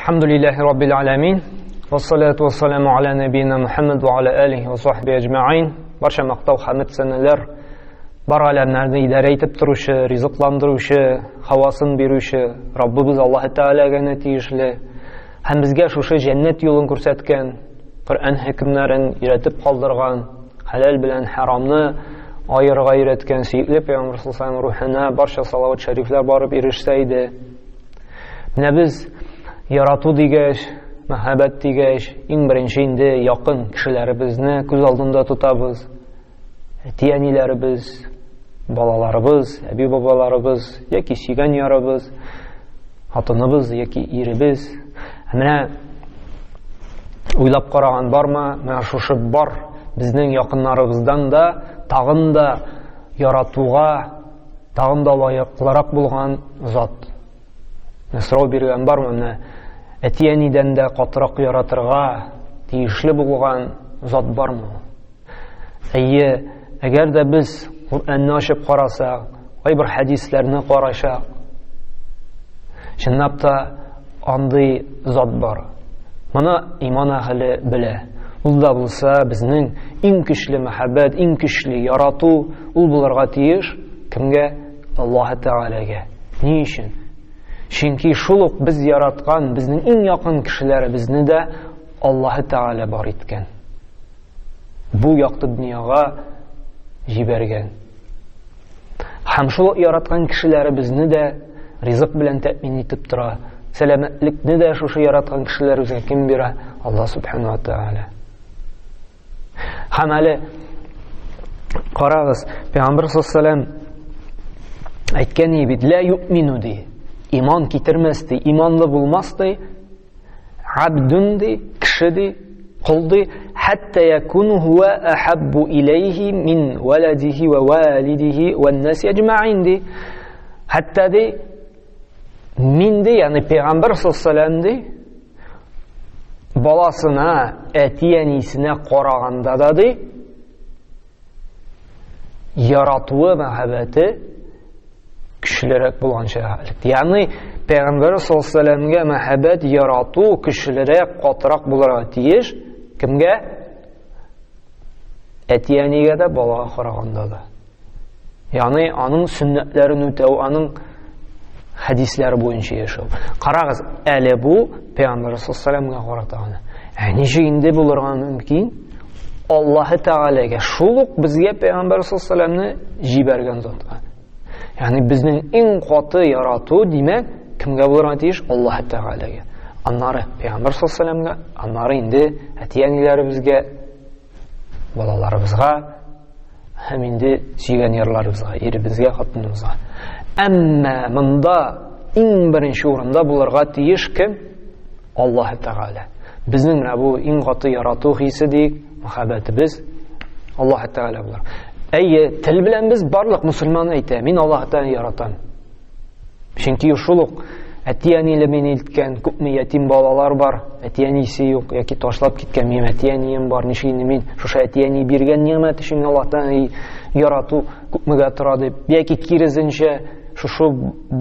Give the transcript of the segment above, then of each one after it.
Elhamdülillahi Rabbil Alamin. Vessalatu vesselamu ala nebiyina Muhammed ve ala alihi ve sahbihi ecma'in. Barcha maqtov hamd sanalar bar alamlarni idora etib turuvchi, rizqlantiruvchi, havosin beruvchi Rabbimiz Alloh taolaga tegishli. Ham bizga shu jannat yo'lini ko'rsatgan, Qur'on hukmlarini yaratib qoldirgan, halol bilan haromni ayirga ayratgan suyukli Payg'ambar sollallohu alayhi vasallam ruhina barcha salovat shariflar borib erishsaydi. Mana biz yaratu degach, muhabbat degach, eng birinchi endi yaqin kishilarimizni ko'z oldida tutamiz. Tiyanilarimiz, bolalarimiz, abi bobolarimiz yoki suygan yorimiz, xotinimiz yoki erimiz. Mana o'ylab qaragan bormi? Mana shu bor bizning yaqinlarimizdan da tag'in da yaratuga tag'in da loyiqliroq bo'lgan zot. Nasrov bergan bormi? Atiyanidan da qatroq yaratirga tegishli bo'lgan zot bormi? Agarda biz Qur'onni ochib qarasak, bir hadislarni qarasak, shundaqda anday zot bor. Mana iymon ahli bila. Unda bo'lsa bizning eng kuchli muhabbat, eng kuchli yaratu ul bo'larga tegish kimga? Alloh taolaga. Ni uchun? Chunki shuluq biz yaratgan bizning eng yaqin kishilarimizni da Alloh taola bor etgan. Bu yoqda dunyoga jibergan. Ham shuluq yaratgan kishilarimizni da rizq bilan ta'min etib tura. Salomatlikni da shu yaratgan kishilarimizga kim bera? Alloh subhanahu va taola. Ham hali qarag'iz, Payg'ambar sollallohu alayhi vasallam aytgan edi, la yu'minu de. İman getirmezdi, imanlı bulmazdı. Abdündi, kişidi, kuldi. Hatta yakunu huve ahabbu ileyhi min veledihi ve validihi ve nasi ecma'indi. Hatta de mindi, yani Peygamber sallallahu aleyhi ve sellem balasına, etiyenisine qaraganda da de yaratuğı muhabbeti kişilerek bulan şeylik. Yani Peygamber sallallahu aleyhi ve sellem'e muhabbet yaratu kişilerek qatroq bularga tegish kimga? Etiyaniga da balaga qaraganda da. Yani onun sünnetlerini ötəu, onun hadisleri boyunca yaşau. Qarag'iz, əli bu Peygamber sallallahu aleyhi ve sellem'e qaratağını. Nice indi bularga mümkün? Allah Teala'ga şuluq bizga Peygamber sallallahu aleyhi ve sellem'ni jibergan zotga. Yani bizning eng qatı yaratu demek kimga bo'larga tegish? Alloh taolaga. Anlari Payg'ambar sollallohu alayhi vasallamga, anlari endi atiyanilarimizga, bolalarimizga, ham endi suygan yerlarimizga, erimizga, xotinimizga. Ammo bunda eng birinchi o'rinda bularga tegish kim? Alloh taola. Bizning mana bu eng qatı yaratu hisidik, muhabbatimiz Alloh taola bo'lar. Til bilan biz barliq musulmonni aytamiz, men Allohdan yaratan. Chunki shuluq atiyanilar meni aytgan ko'pmi yetim bolalar bor, atiyanisi yo'q yoki tashlab ketgan, men atiyaniyim bor, nishini men shu atiyani bergan ne'mat uchun Allohdan yaratu ko'pmiga turadi. Yoki kirizincha shu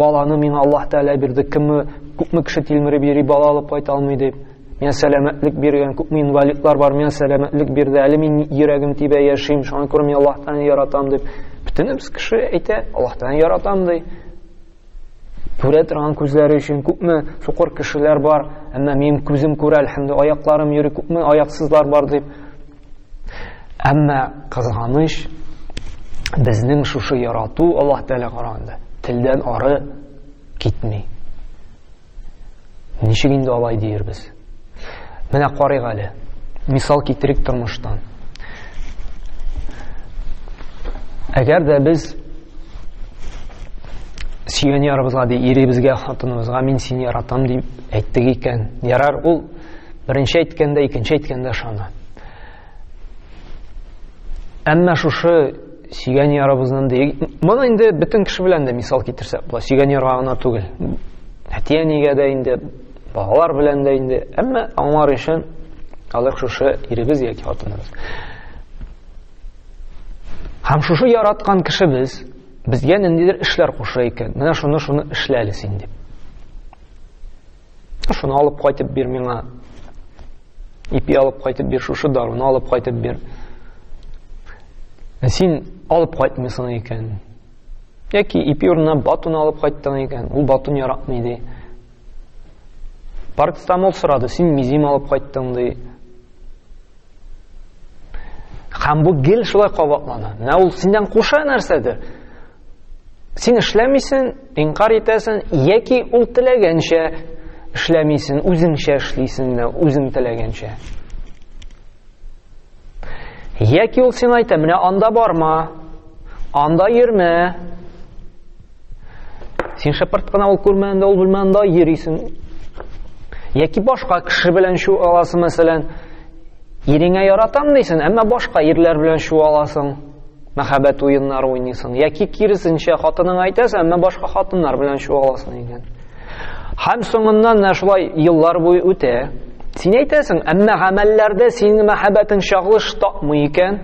bolani men Alloh taolo berdi, kimni ko'pmi kishi tilmirib beri bola olib qayta olmaydi deb. Men salomatlik bergan ko'pmi invalidlar bor, men salomatlik berdi, hali men yuragim tiba yashayim, shuni ko'rib men Allohdan yaratam deb. Butunimiz kishi ayta, Allohdan yaratam deb. Ko'ra turgan ko'zlari uchun ko'pmi so'qir kishilar bor, ammo men ko'zim ko'ra, alhamdulillah, oyoqlarim yuri, ko'pmi oyoqsizlar bor deb. Ammo qizg'anish bizning shu yaratu Alloh taolo qaraganda tildan ori ketmay. Nishigindi olay deyir biz. Mana qaraygali. Misol keltirik turmushdan. Agarda biz suygan yorimizga, erimizga, xotinimizga men seni yaratam deb aytdik ekan, yarar ul birinchi aytganda, ikkinchi aytganda shona. Ammo shu suygan yorimizdan deyik, mana endi butun kishi bilan da misol keltirsak bo'lar. Suygan yorig'ina tugil. Atiyaniga da endi bolalar bilan da endi, ammo onlar uchun alloh shu erimiz yoki xotinimiz. Ham shu yaratgan kishi bizga nimadir ishlar qo'shar ekan. Mana shuni ishlaylik sen deb. Шуны алып кайтып бир миңа. Ипи алып кайтып бир, шушы даруны алып кайтып бир. Син алып кайтмыйсың икән. Яки ипи урынына батуны алып кайттың икән. Ул батун яратмый ди. Парацетамол сорады, син мизим алып кайттың ди. Һәм бу гел шулай кабатлана. Менә ул синдән куша нәрсәдер. Син эшләмисең, инкар итәсең, яки ул теләгәнчә эшләмисең, үзеңчә эшлисең, үзең теләгәнчә. Яки ул син әйтә, менә анда барма, анда йөрмә. Син шәпәрт кына ул күрмәгәндә, ул белмәгәндә йөрисең. Яки башка кеше белән шу аласың, мәсәлән, иреңә яратам дисең, әмма башка ирләр белән шу аласың. Мәхәббәт уеннары уйныйсың. Яки киресенчә хатының әйтәсең, әмма башка хатыннар белән шу аласың икән. Һәм соңыннан шулай еллар буе үтә. Син әйтәсең, әмма гамәлләрдә синең мәхәббәтең чагылыш тапмый икән.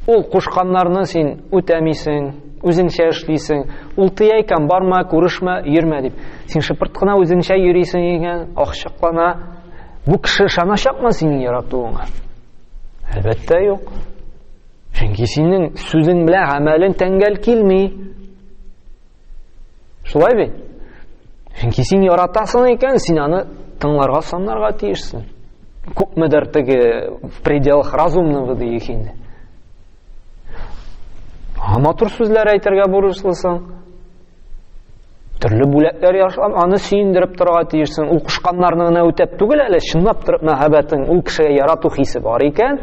Ул кушканнарны син үтәмисең, үзеңчә эшлисең. Ул тыя икән, барма, күрешмә, йөрмә дип. Син шыпырт кына үзеңчә йөрисең икән, акчаклана. Бу кеше ышаначакмы синең яратуыңа? Әлбәттә юк. Чөнки синең сүзең белән гамәлең тәңгәл килми. Шулай бит? Чөнки син яратасың икән, син аны тыңларга, санарга тиешсең. Күпмедер теге в пределах разумного диек инде. Матур сүзләр әйтергә бурычлысың. Төрле бүләкләр яшлап, аны сөендереп торырга тиешсең. Ул кушканнарны гына үтәп түгел әле, чынлап торып мәхәббәтең, ул кешегә ярату хисе бар икән,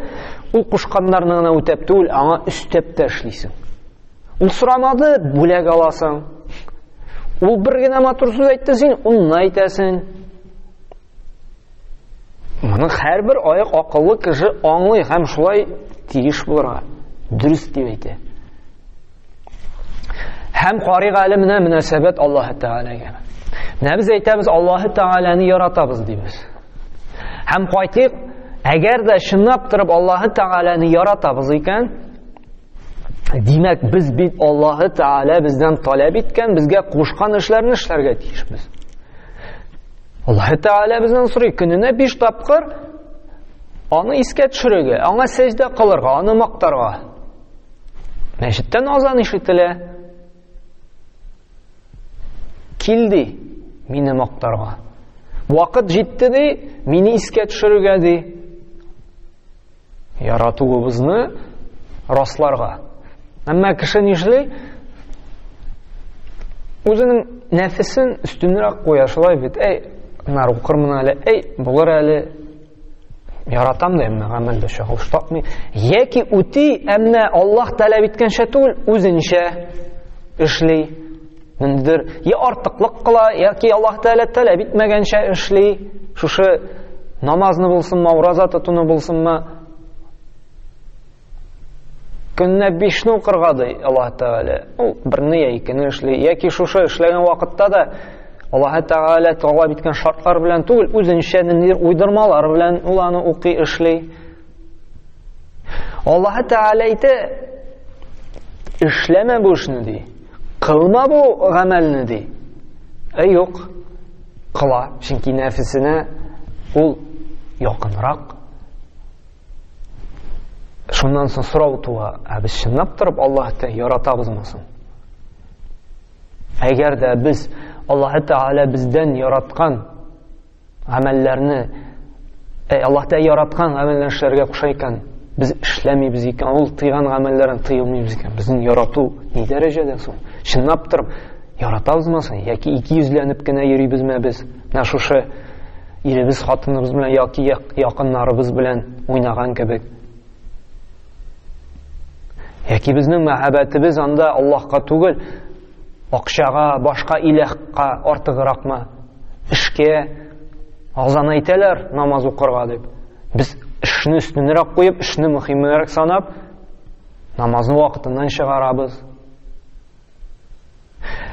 ул кушканнарны гына үтәп түгел, аңа өстәп тә эшлисең. Ул сорамады, бүләк аласың. Ул бер генә матур сүз әйтте, син уны әйтәсең. Моны һәрбер аяк акыллы кеше аңлый һәм шулай тиеш булырга. Дөрес дип әйтә. Һәм карый галимне мөнәсәбәт Аллаһ Тәгаләгә. Менә без әйтәбез, Аллаһ Тәгаләне яратабыз дибез. Һәм кайтыйк, әгәр дә чынлап торып Аллаһ Тәгаләне яратабыз икән, димәк без бит Аллаһ Тәгалә бездән таләп иткән, безгә кушкан эшләрне эшләргә тиешбез. Аллаһ Тәгалә бездән сорый, көненә 5 тапкыр аны искә төшерергә, аңа сәҗдә кылырга, аны мактарга. Мәчеттән азан ишетелә. Килди мине мактарга. Вакыт җитте ди, мине искә төшерергә ди. Яратуыбызны расларга. Әмма кеше нишли? Үзенең нәфесен өстенрәк куя, шулай бит. Нар укырмын әле, булыр әле. Яратам да, әмма гамәлдә чагылыш тапмый. Яки үти, әмма Аллаһ таләп иткәнчә түгел, үзенчә эшли. Мендер, я артыклык кыла, яки Аллаһ Тәгалә таләп итмәгәнчә эшли. Шушы намазны булсынмы, ураза тотуны булсынмы, көнне 5-не укырга ди Аллаһ Тәгалә. Ул берне я икене эшли. Яки шушы эшләгән вакытта да Аллаһ Тәгалә таләп иткән шартлар белән түгел, үзенчә нидер уйдырмалар белән ул аны укый, эшли. Аллаһ Тәгалә әйтә, эшләмә бу эшне ди. Кылма бу гамәлне ди. Юк, кыла, чөнки нәфесенә ул якынрак. Шуннан соң сорау туа, без чынлап торып Аллаһты яратабызмы соң? Әгәр дә без Аллаһ Тәгалә бездән яраткан гамәлләрне, Аллаһ Тәгалә яраткан гамәлләрне эшләргә куша икән, biz эшләмибез икән, ул тыйган гамәлләрен тыймыйбыз икән, безнең ярату ни дәрәҗәдә соң? Чынлап торып яратабызмы соң? Яки икейөзләнеп кенә йөрибезме без? Менә шушы иребез, хатыныбыз белән яки якыннарыбыз белән уйнаган кебек. Яки безнең мәхәббәтебез анда Аллаһка түгел, акчага, башка иләхкә артыгракмы? Эшкә азан әйтәләр намаз укырга дип. Без эшне өстенрәк куеп, эшне мөһимрәк санап, намазны вакытыннан чыгарабыз.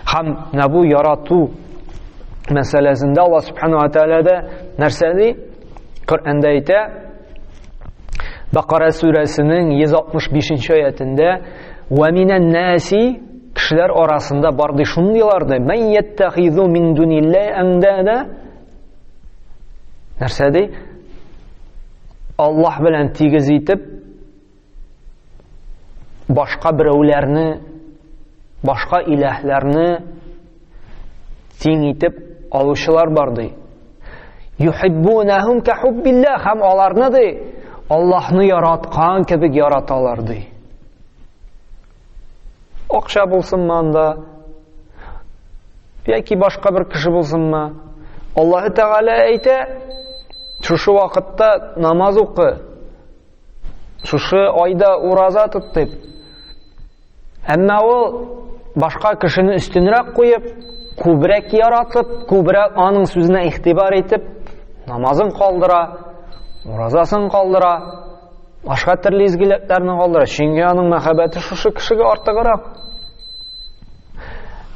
Һәм бу ярату мәсьәләсендә Аллаһ Субханаһу ва Тәгалә нәрсә ди? Коръәндә әйтә, Бакара сүрәсенең 165-нче аятында: "Ва минән наси", кешеләр арасында бар ди шундыйларды: "Мен яттахизу мин дуниллаһи андада". Нәрсә ди? Аллаһ белән тигез итеп башка берәүләрне, башка иләһләрне тиң итеп алучылар бар ди. Юхиббунахум ка хуббиллаһ, һәм аларны ди Аллаһны яраткан кебек яраталар ди. Акча булсынмы анда, яки башка бер кеше булсынмы, Аллаһ Тәгалә әйтә: "Шушы вакытта намаз укы, шушы айда ураза тот" дип. Әмма ул башка кешене өстенрәк куеп, күбрәк яратып, күбрәк аның сүзенә игътибар итеп, намазын калдыра, уразасын калдыра, башка төрле изгелекләрне калдыра. Чөнки аның мәхәббәте шушы кешегә артыграк.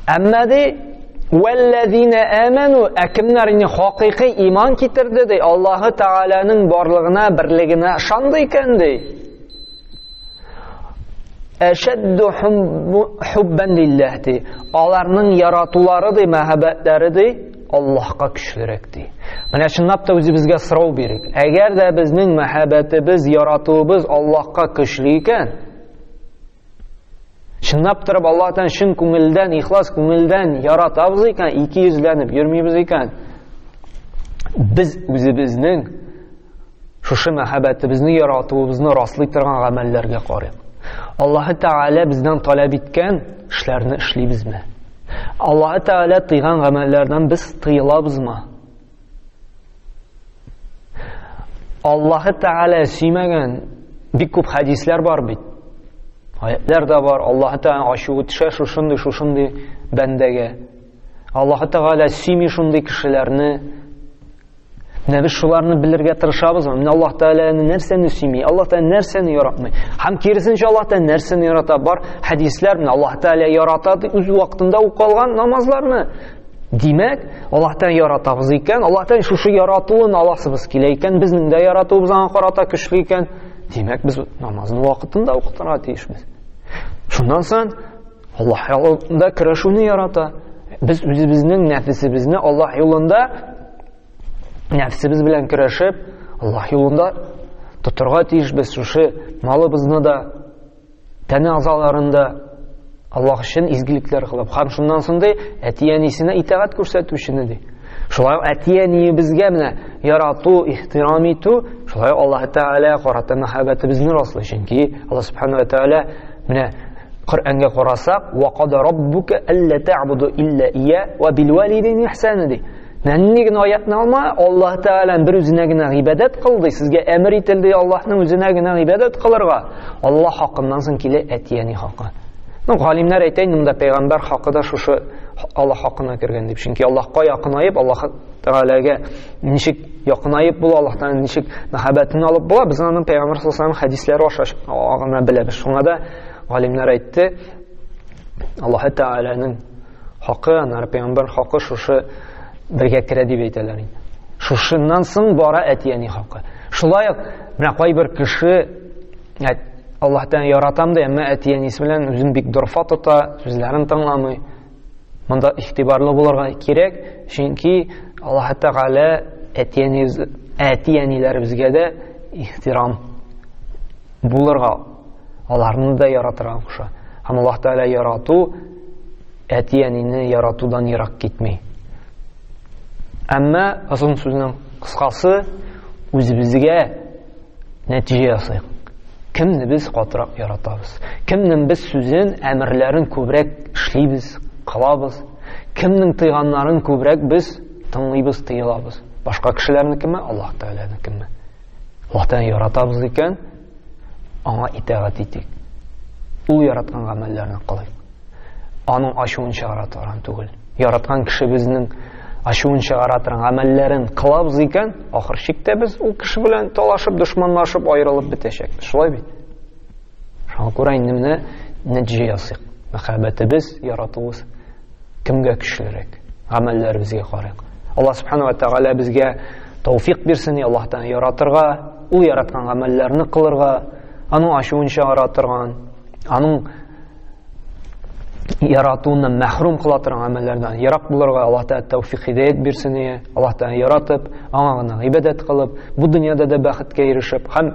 Әмма ди "Валлазина аману", әкемнәр инде хакыйкый иман китерде ди, Аллаһы Тәгаләнең барлыгына, берлегенә ышанды икән ди. Әшәдду хуббан лиллаһ ди. Аларның яратулары ди, мәхәббәтләре ди Аллаһка көчлерәк ди. Менә чынлап та үзебезгә сорау бирик. Әгәр дә безнең мәхәббәтебез, яратуыбыз Аллаһка көчле икән, чынлап торып Аллаһтан чын күңелдән, ихлас күңелдән яратабыз икән, икейөзләнеп йөрмибез икән, без үзебезнең шушы мәхәббәтебезне, яратуыбызны раслый торган гамәлләргә карыйк. Аллаһы Тәгалә бездән таләп иткән эшләрне эшлибезме? Аллаһы Тәгалә тыйган гамәлләрдән без тыелабызмы? Аллаһы Тәгалә сөймәгән бик күп хәдисләр бар бит. Аятлар да бар. Аллаһы Тәгалә ачуы төшә шушындый бәндәгә. Аллаһы Тәгалә сөйми шундый кешеләрне. Менә без шуларны белергә тырышабызмы? Менә Аллаһ Тәгаләне нәрсәне сөйми, Аллаһ Тәгалә нәрсәне яратмый. Һәм киресенчә Аллаһ Тәгалә нәрсәне ярата? Бар хәдисләр менә Аллаһ Тәгалә ярата үз вакытында укылган намазларны. Димәк, Аллаһ Тәгалә яратабыз икән, Аллаһ Тәгалә шушы яратуын аласыбыз килә икән, безнең дә яратуыбыз аңа карата көчле икән. Димәк, без намазны вакытында укытырга тиешбез. Шуннан соң Аллаһ юлында көрәшүне ярата. Без үзебезнең нәфсебезне Аллаһ юлында нәфсебез белән көрәшеп, Аллаһ юлында тотырга тиешбез. Шушы малыбызны да, тәне азаларында Аллаһ өчен изгелекләр кылып, һәм шуннан соң ди әти-әнисенә итәгать күрсәтүчене ди. Шулай әти-әниебезгә менә ярату, ихтирам итү, шулай Аллаһ Тәгалә карата мәхәббәтебезне раслый. Чөнки Аллаһ Субханаһу ва Тәгалә менә Коръәнгә карасак, "Ва қад раббука алла таъбуду илля ия ва бил валидейни ихсана" ди. Нәнни генә аятны алма, Аллаһ Тәгалә бер үзенә генә гыйбадат кылды, сезгә әмер ителде Аллаһның үзенә генә гыйбадат кылырга. Аллаһ хакыннан соң килә әти-әни хакы. Галимнәр әйтә, монда пәйгамбәр хакы да шушы Аллаһ хакына кергән дип. Чөнки Аллаһка якынайып, Аллаһ Тәгаләгә ничек якынайып була, Аллаһтан ничек мәхәббәтен алып була, без аның пәйгамбер саллаллаһу алейһи хәдисләре аша гына беләбез. Шуңа да галимнәр әйтте, Аллаһ Тәгаләнең хакы, аны пәйгамбер хакы шушы бергә керә дип әйтәләр. Шушыннан соң бара әти-әни хакы. Шулай ук менә кайбер кеше Аллаһтан яратам да, әмма әти-әнисе белән үзен бик дорфа тота, сүзләрен тыңламый. Монда игътибарлы булырга кирәк, чөнки Аллаһ Тәгалә әти-әниләребезгә дә ихтирам булырга, аларны да яратырга куша. Һәм Аллаһ Тәгалә ярату әти-әнине яратудан ерак китми. Әмма озын сүзнең кыскасы, үзебезгә нәтиҗә ясыйк. Кемне без катырак яратабыз? Кемнең без сүзен, әмерләрен күбрәк эшлибез, кылабыз? Кемнең тыйганнарын күбрәк без тыңлыйбыз, тыелабыз? Башка кешеләрнекеме? Аллаһ Тәгаләнекеме? Аллаһтан яратабыз икән, аңа итәгать итик. Ул яраткан гамәлләрне кылыйк. Аның ачуын чыгара торган түгел. Яраткан кешебезнең ачуын чыгара торган гамәлләрен кылабыз икән, ахыр чиктә без ул кеше белән талашып, дошманлашып, аерылып бетәчәкбез. Шулай бит. Шуңа күрә инде менә нәтиҗә ясыйк. Мәхәббәтебез, яратуыбыз кемгә көчлерәк? Гамәлләребезгә карыйк. Аллаһ Субханаһу ва Тәгалә безгә тәүфик бирсен, Аллаһтан яратырга, ул яраткан гамәлләрне кылырга, аның ачуын чыгара торган, аның yaratуынан мәхрүм кыла торган амәлләрдән ярак булырга Аллаһ Тәгалә тәүфик хидаят бирсен. Аллаһ Тәгалә яратып, аңа гына гыйбадәт кылып, бу дөньяда да бәхеткә ирешеп, һәм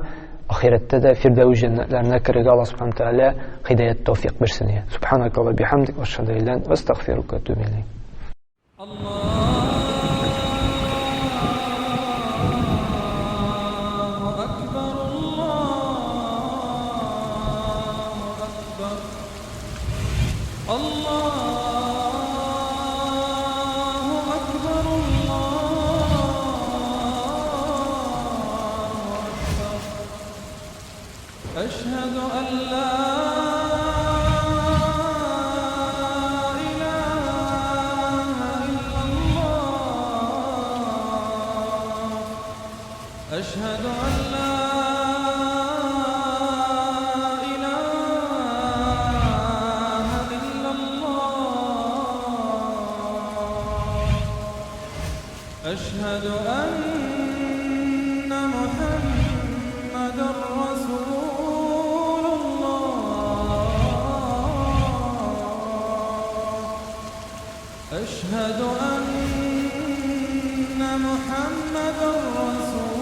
ахирәттә дә фирдәүс җәннәтләренә керергә Аллаһ Субхаһу Тәгалә хидаят тәүфик бирсен. Субханака ва бихамдик, ва ашһаду ан ла илаха илля анта, астагфирука ва атубу илейк. أشهد أن لا إله إلا الله. أشهد أن لا إله إلا الله. أشهد أن محمدا رسول أشهد أن محمدا رسول